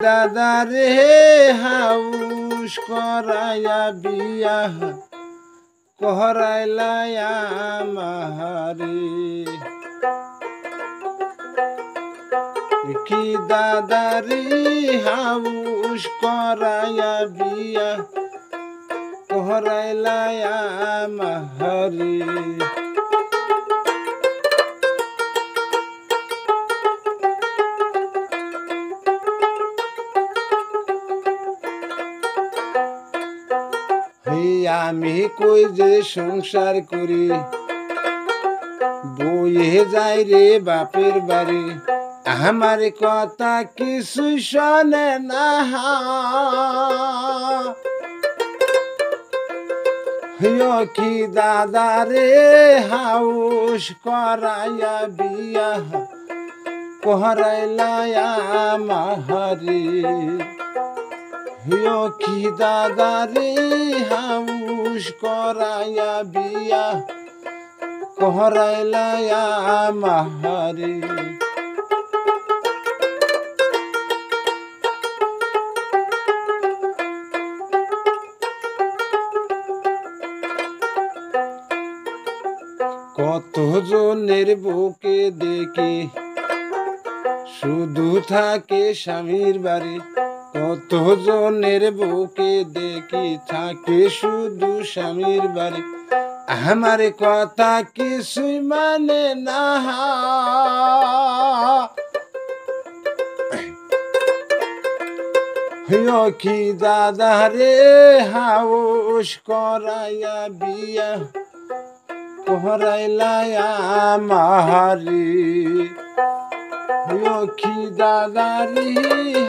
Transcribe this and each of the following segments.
দাদারে house করাইয়া বিয়া করাইলায়া আমারে কি দাদারে হাউস করাইয়া বিয়া করাইলায়া আমারে আমি কই যে সংসার করি বইয়ে যাই রে বাপের বাড়ি আমার কথা কিছুই শোনে না কি দাদা রে হাউস করাইয়া বিয়া করাইলায়া আমারে কি দাদারে হাউস করাইয়া বিয়া করাইলায়া আমারে কত জনের বুকে দেখি শুধু থাকে স্বামীর বাড়ি কত জনের বুকে দেখি থাকে শুধু স্বামীর বাড়ি আমার কথা কিছুই মানে না কি দাদা রে হাউস করাইয়া বিয়া করাইলায়া আমারে কি দাদারি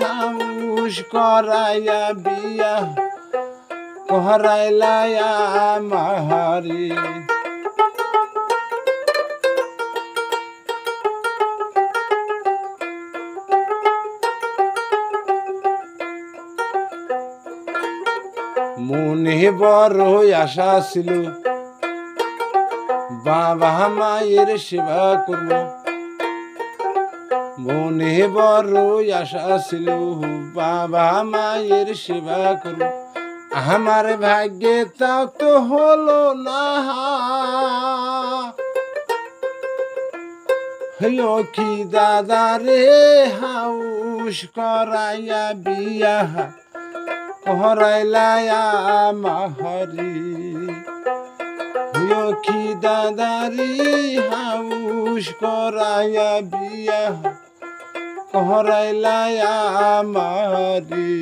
হাউস করাইয়া বিয়া করাইলায়া আমারে মনে বড় আশা ছিল বাবা মায়ের সেবা করব মনে বড় আশা ছিল বাবা মায়ের সেবা করব আমার ভাগ্যে তাও তো হলো না কি দাদা রে হাউস করাইয়া বিয়া করাইলায়া আমারে কি দাদারি হাউস করাইয়া বিয়া করাইলায়া আমারে